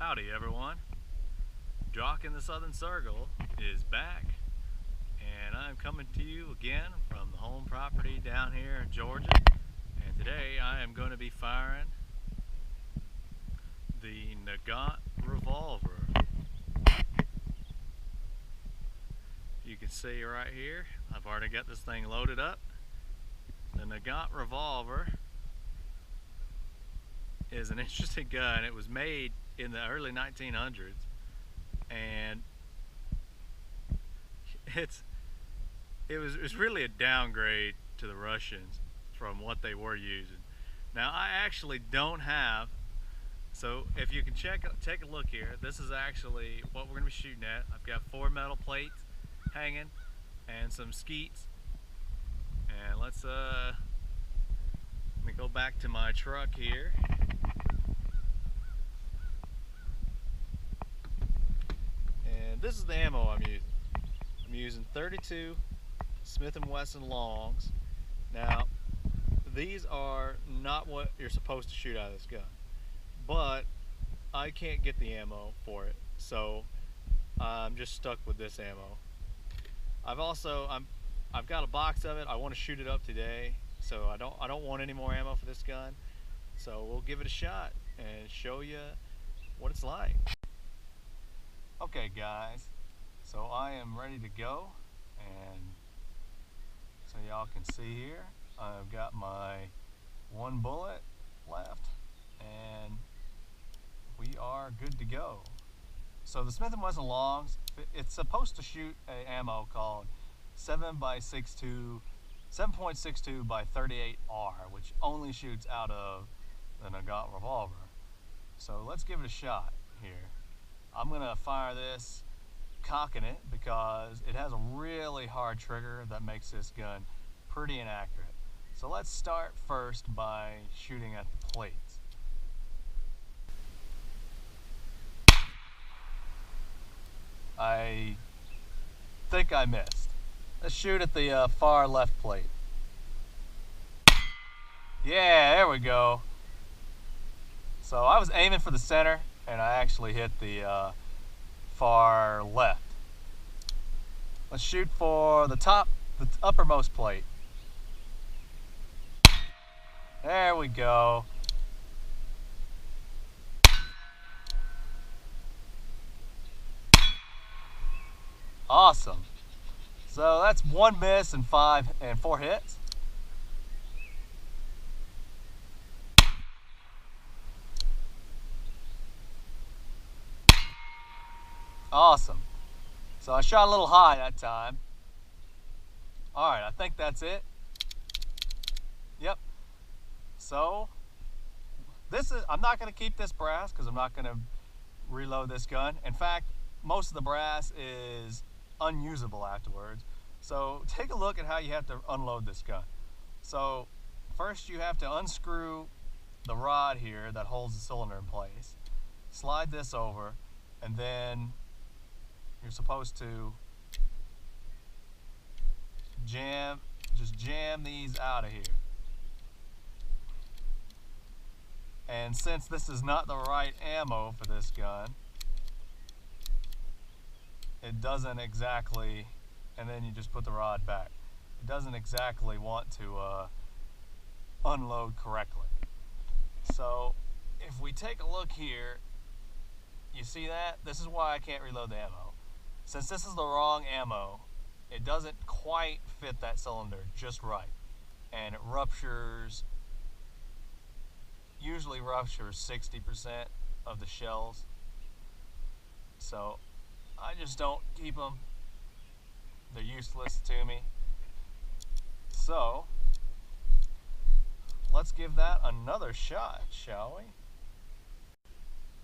Howdy everyone. Jock in the Southern Circle is back, and I'm coming to you again from the home property down here in Georgia. And today I am going to be firing the Nagant Revolver. You can see right here, I've already got this thing loaded up. The Nagant Revolver is an interesting gun. It was made in the early 1900s, and it's really a downgrade to the Russians from what they were using. Now I actually don't have, so if you can take a look here, this is actually what we're going to be shooting at. I've got 4 metal plates hanging and some skeets, and let me go back to my truck here. And this is the ammo I'm using. I'm using 32 Smith & Wesson longs. Now, these are not what you're supposed to shoot out of this gun, but I can't get the ammo for it, so I'm just stuck with this ammo. I've got a box of it. I want to shoot it up today, so I don't want any more ammo for this gun. So we'll give it a shot and show you what it's like. Okay guys, so I am ready to go, and so y'all can see here, I've got my 1 bullet left and we are good to go. So the Smith & Wesson longs, it's supposed to shoot an ammo called 7.62 by 38R, which only shoots out of the Nagant Revolver. So let's give it a shot here. I'm gonna fire this cocking it because it has a really hard trigger that makes this gun pretty inaccurate. So let's start first by shooting at the plates. I think I missed. Let's shoot at the far left plate. Yeah, there we go. So I was aiming for the center, and I actually hit the far left. Let's shoot for the uppermost plate. There we go. Awesome. So that's 1 miss and 4 hits. Awesome. So I shot a little high that time. Alright, I think that's it. Yep. So I'm not going to keep this brass because I'm not going to reload this gun. In fact, most of the brass is unusable afterwards. So take a look at how you have to unload this gun. So first you have to unscrew the rod here that holds the cylinder in place. Slide this over, and then you're supposed to just jam these out of here. And since this is not the right ammo for this gun, it doesn't exactly, and then you just put the rod back. It doesn't exactly want to unload correctly. So if we take a look here, you see that? This is why I can't reload the ammo. Since this is the wrong ammo, it doesn't quite fit that cylinder just right. And it usually ruptures 60% of the shells. So I just don't keep them. They're useless to me. So let's give that another shot, shall we?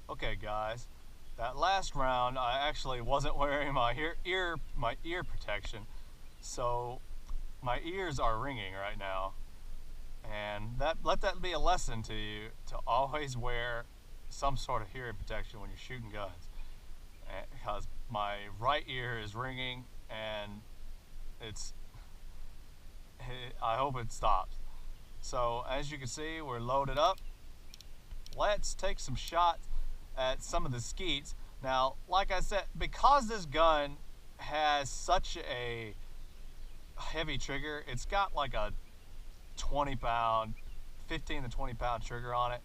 Okay guys, that last round I actually wasn't wearing my ear protection, so my ears are ringing right now. And let that be a lesson to you, to always wear some sort of hearing protection when you're shooting guns, because my right ear is ringing and I hope it stops. So as you can see, we're loaded up. Let's take some shots at some of the skeets. Now, like I said, because this gun has such a heavy trigger, it's got like a 20-pound, 15 to 20-pound trigger on it.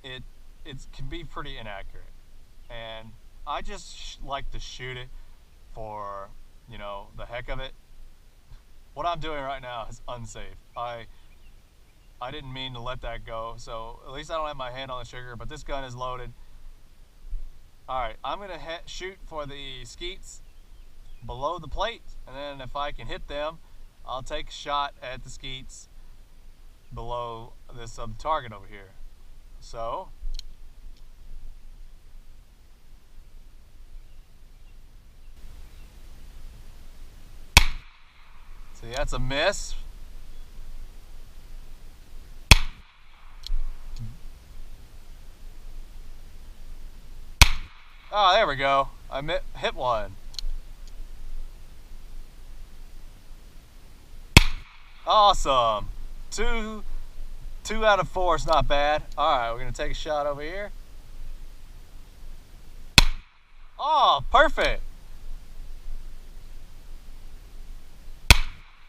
It can be pretty inaccurate, and I just like to shoot it for, you know, the heck of it. What I'm doing right now is unsafe. I didn't mean to let that go, so at least I don't have my hand on the trigger, but this gun is loaded. Alright, I'm going to shoot for the skeets below the plate, and then if I can hit them, I'll take a shot at the skeets below this target over here. So, see, that's a miss. Oh, there we go. I hit one. Awesome. Two out of 4 is not bad. Alright, we're going to take a shot over here. Oh, perfect.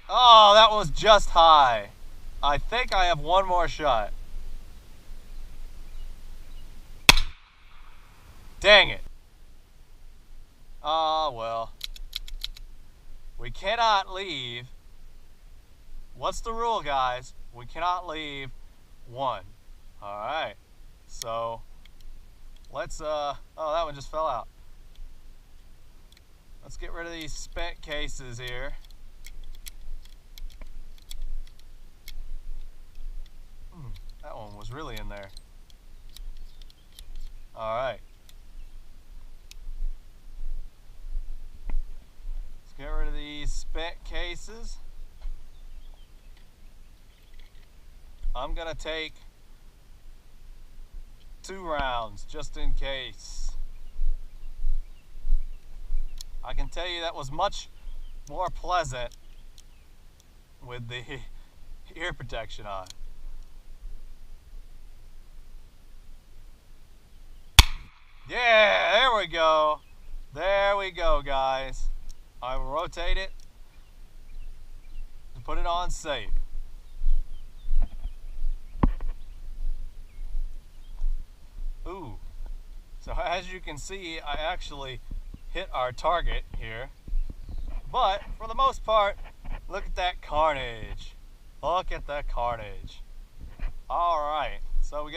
Oh, that was just high. I think I have one more shot. Dang it. Ah, well. We cannot leave. What's the rule, guys? We cannot leave one. Alright. So, let's, oh, that one just fell out. Let's get rid of these spent cases here. That one was really in there. Alright. Let's get rid of these spent cases. I'm gonna take 2 rounds just in case. I can tell you that was much more pleasant with the ear protection on. Yeah, there we go. There we go, guys. I will rotate it and put it on safe. Ooh. So as you can see, I actually hit our target here. But for the most part, look at that carnage. Look at that carnage. Alright, so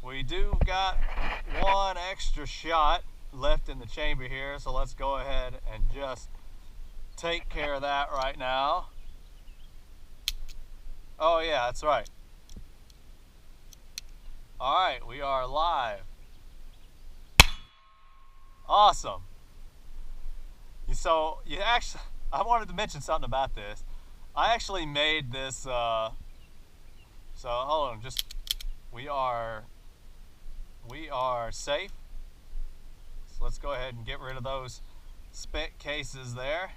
we do got one extra shot left in the chamber here, so let's go ahead and just take care of that right now. Oh yeah, that's right. Alright, we are live. Awesome. So, I wanted to mention something about this. I actually made this, so hold on, we are safe. So let's go ahead and get rid of those spent cases there.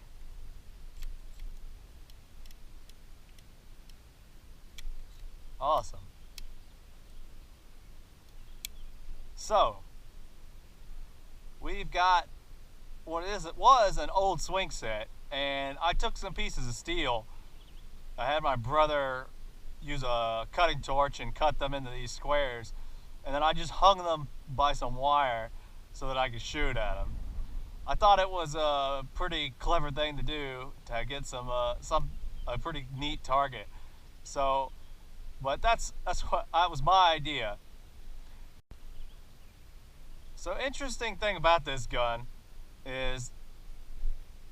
Awesome. So, we've got it was an old swing set, and I took some pieces of steel. I had my brother use a cutting torch and cut them into these squares, and then I just hung them by some wire so that I could shoot at them. I thought it was a pretty clever thing to do to get a pretty neat target. So, but that was my idea. So, interesting thing about this gun is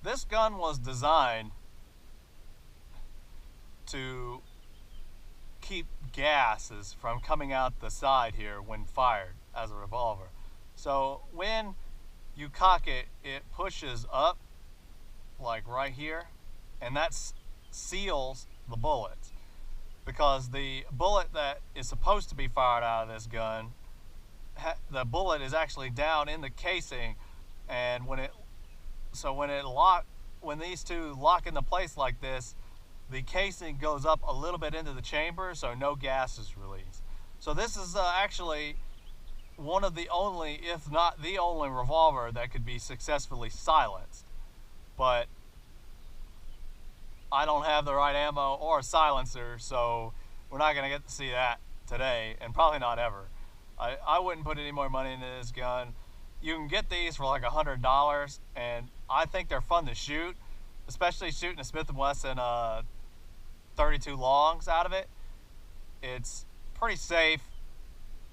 this gun was designed to keep gases from coming out the side here when fired as a revolver. So when you cock it, it pushes up like right here, and that seals the bullets, because the bullet that is supposed to be fired out of this gun, the bullet is actually down in the casing, and when these two lock into place like this, the casing goes up a little bit into the chamber, so no gas is released. So this is actually one of the only, if not the only, revolver that could be successfully silenced. But I don't have the right ammo or a silencer, so we're not going to get to see that today, and probably not ever. I wouldn't put any more money into this gun. You can get these for like $100, and I think they're fun to shoot, especially shooting a Smith & Wesson 32 longs out of it. It's pretty safe.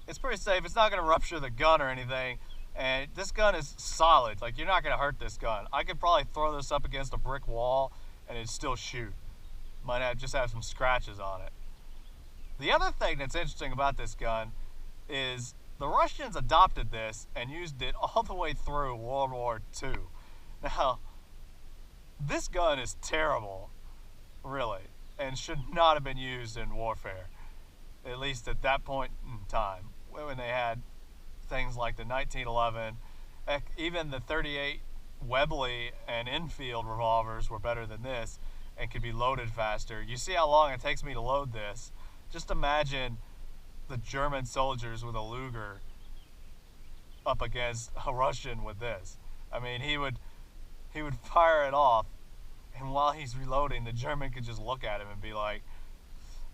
It's not going to rupture the gun or anything, and this gun is solid. Like, you're not going to hurt this gun. I could probably throw this up against a brick wall and it'd still shoot. Might just have some scratches on it. The other thing that's interesting about this gun is the Russians adopted this and used it all the way through World War II. Now, this gun is terrible, really, and should not have been used in warfare, at least at that point in time, when they had things like the 1911, even the 38 Webley and Enfield revolvers were better than this and could be loaded faster. You see how long it takes me to load this. Just imagine the German soldiers with a Luger up against a Russian with this. I mean, he would fire it off, and while he's reloading, the German could just look at him and be like,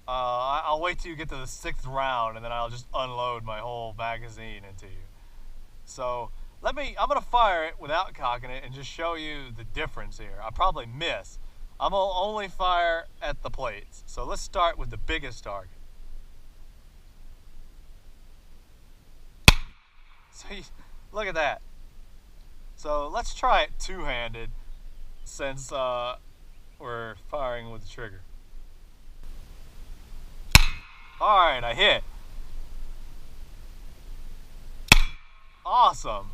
I'll wait till you get to the 6th round, and then I'll just unload my whole magazine into you. So I'm gonna fire it without cocking it and just show you the difference here. I probably miss. I'm gonna only fire at the plates. So let's start with the biggest target. So look at that. So let's try it two-handed, since we're firing with the trigger. Alright, I hit. Awesome.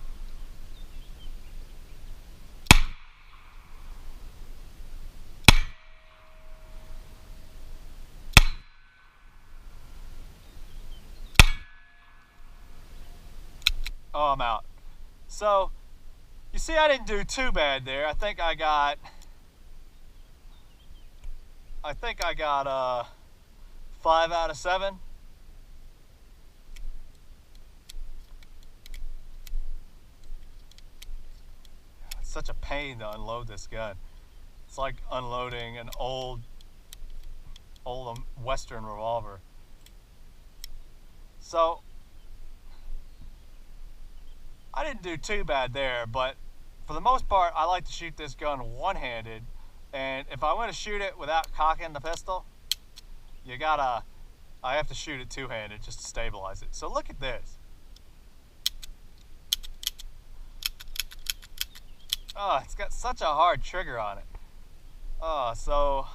Oh, I'm out. So, you see, I didn't do too bad there. I think I got 5 out of 7. It's such a pain to unload this gun. It's like unloading an old Western revolver. So I didn't do too bad there, but for the most part, I like to shoot this gun one-handed, and if I want to shoot it without cocking the pistol, I have to shoot it two-handed just to stabilize it. So look at this. Oh, it's got such a hard trigger on it. Oh, so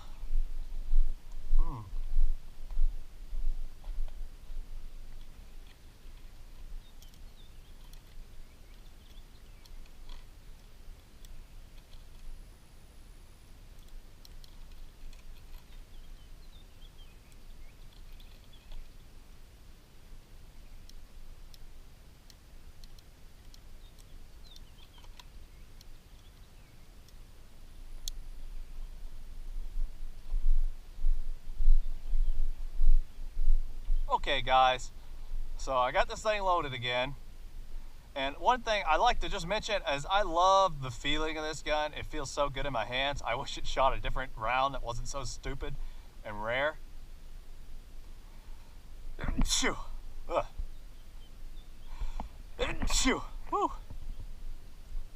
okay, guys, so I got this thing loaded again, and one thing I like to just mention is I love the feeling of this gun. It feels so good in my hands. I wish it shot a different round that wasn't so stupid and rare. Shoo. Shoo. Woo.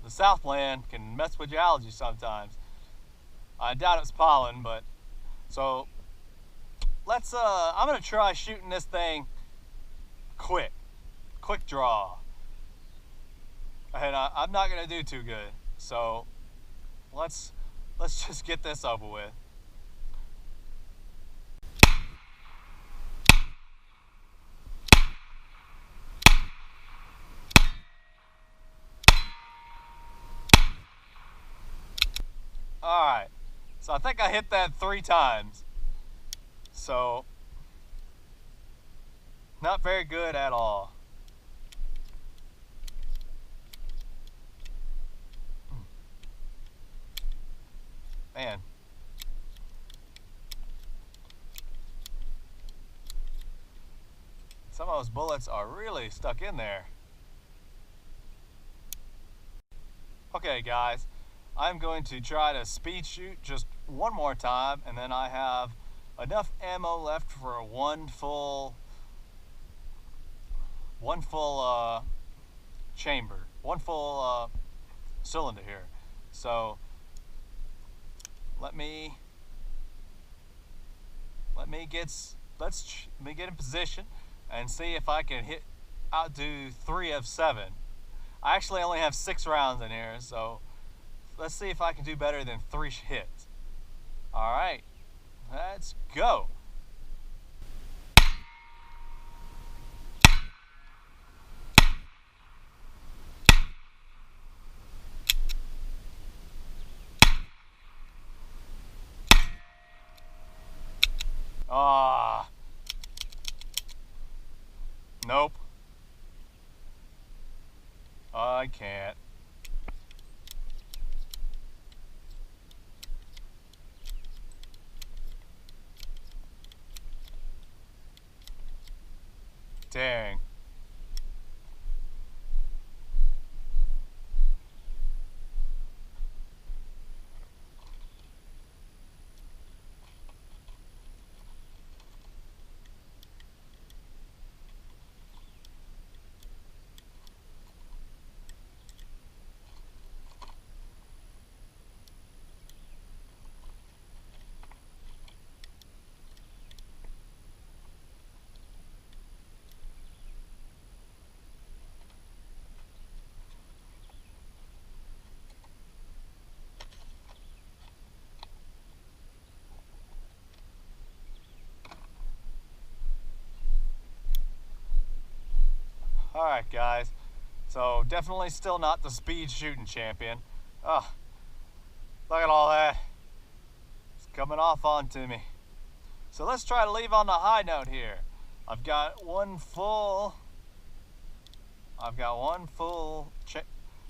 The Southland can mess with your allergies sometimes. I doubt it's pollen, but so I'm gonna try shooting this thing quick draw, and I'm not gonna do too good. So let's just get this over with. All right, so I think I hit that 3 times. So, not very good at all. Man. Some of those bullets are really stuck in there. Okay guys, I'm going to try to speed shoot just one more time, and then I have enough ammo left for one full chamber, one full cylinder here. So let me get in position and see if I can outdo 3 of 7. I actually only have 6 rounds in here, so let's see if I can do better than 3 hits. All right, let's go. Nope. I can't. Dang. Alright guys, so definitely still not the speed shooting champion. Oh, look at all that. It's coming off onto me. So let's try to leave on the high note here. I've got one full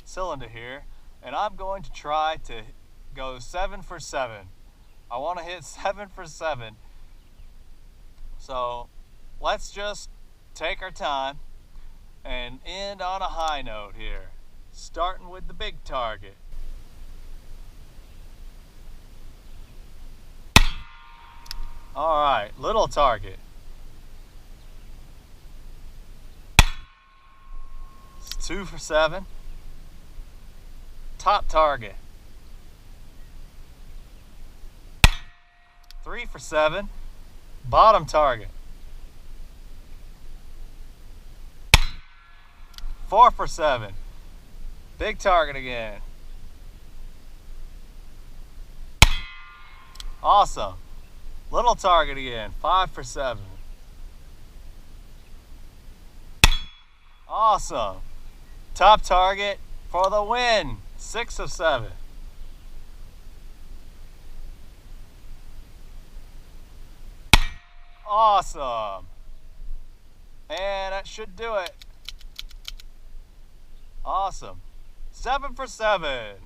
cylinder here, and I'm going to try to go 7 for 7. I want to hit 7 for 7. So let's just take our time and end on a high note here, starting with the big target. All right, little target. It's 2 for 7. Top target. 3 for 7. Bottom target. 4 for 7. Big target again. Awesome. Little target again. 5 for 7. Awesome. Top target for the win. 6 of 7. Awesome. And that should do it. Awesome. 7 for 7.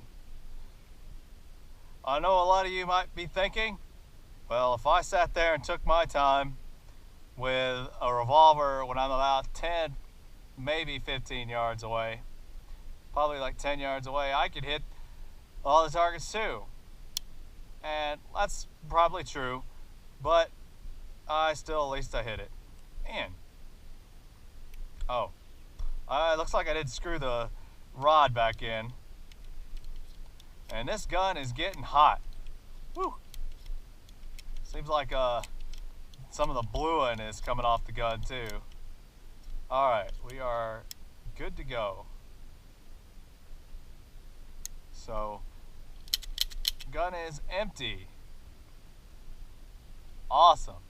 I know a lot of you might be thinking, well, if I sat there and took my time with a revolver when I'm about 10, maybe 15 yards away, probably like 10 yards away, I could hit all the targets too. And that's probably true, but at least I hit it. And, oh, it looks like I did screw the rod back in. And this gun is getting hot. Woo! Seems like some of the bluing is coming off the gun too. Alright, we are good to go. So, gun is empty. Awesome.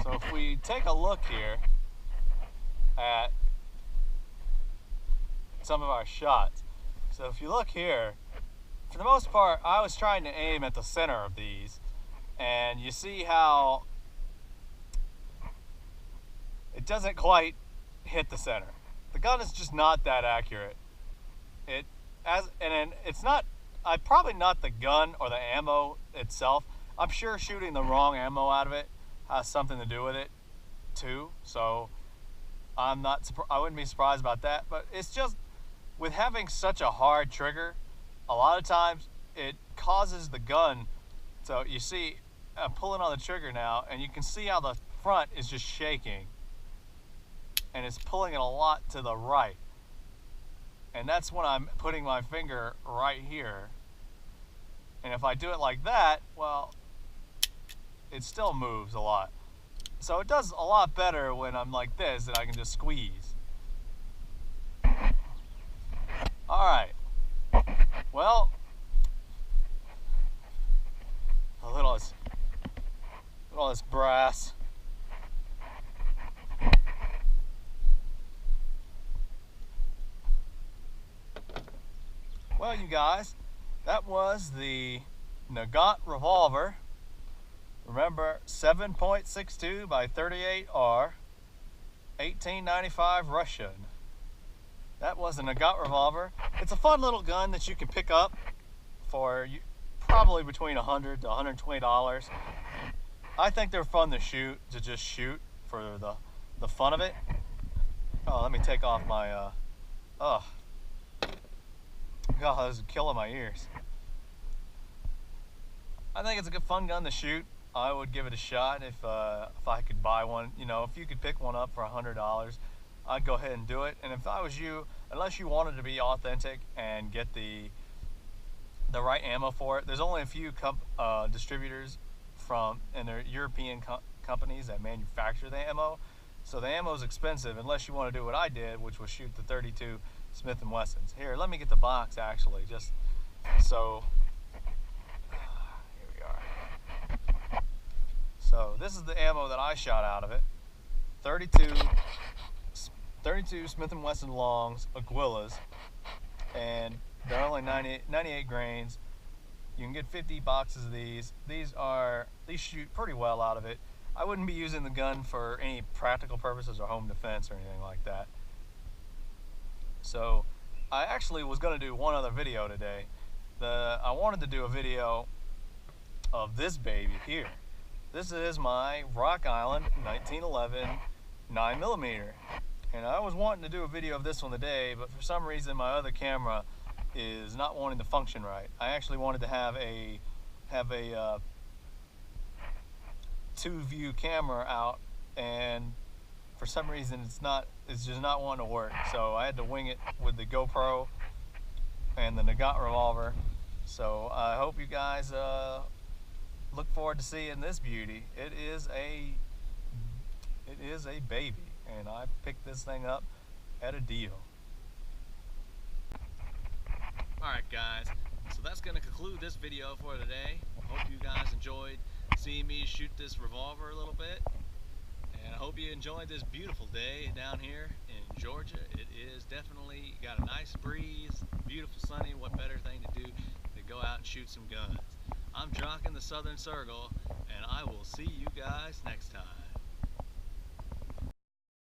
So if we take a look here at some of our shots. So if you look here, for the most part, I was trying to aim at the center of these, and you see how it doesn't quite hit the center. The gun is just not that accurate. It's not, probably not the gun or the ammo itself. I'm sure shooting the wrong ammo out of it has something to do with it too. So I wouldn't be surprised about that, but it's just with having such a hard trigger, a lot of times it causes the gun, so you see I'm pulling on the trigger now and you can see how the front is just shaking and it's pulling it a lot to the right, and that's when I'm putting my finger right here, and if I do it like that, well, it still moves a lot. So it does a lot better when I'm like this, that I can just squeeze. Alright, well, look at all this brass. Well, you guys, that was the Nagant Revolver. Remember, 7.62 by 38R, 1895 Russian. That was a Nagant Revolver. It's a fun little gun that you can pick up for probably between $100 to $120. I think they're fun to just shoot for the fun of it. Oh, let me take off my, oh. God, this is killing my ears. I think it's a good fun gun to shoot. I would give it a shot if I could buy one. You know, if you could pick one up for $100, I'd go ahead and do it. And if I was you, unless you wanted to be authentic and get the right ammo for it, there's only a few distributors and they're European companies that manufacture the ammo. So the ammo is expensive unless you want to do what I did, which was shoot the 32 Smith & Wessons. Here, let me get the box actually, just so. Here we are. So this is the ammo that I shot out of it. 32 Smith & Wesson longs, Aguilas, and they're only 98 grains. You can get 50 boxes of these. These shoot pretty well out of it. I wouldn't be using the gun for any practical purposes or home defense or anything like that. So I actually was going to do one other video today. I wanted to do a video of this baby here. This is my Rock Island 1911 9mm, and I was wanting to do a video of this one today, but for some reason my other camera is not wanting to function right. I actually wanted to have a two-view camera out, and for some reason it's just not wanting to work. So I had to wing it with the GoPro and the Nagant Revolver. So I hope you guys look forward to seeing this beauty. It is a baby, and I picked this thing up at a deal. Alright guys, so that's going to conclude this video for today. Hope you guys enjoyed seeing me shoot this revolver a little bit, and I hope you enjoyed this beautiful day down here in Georgia. It is definitely got a nice breeze, beautiful sunny. What better thing to do than go out and shoot some guns. I'm Jock in the Southern Circle, and I will see you guys next time.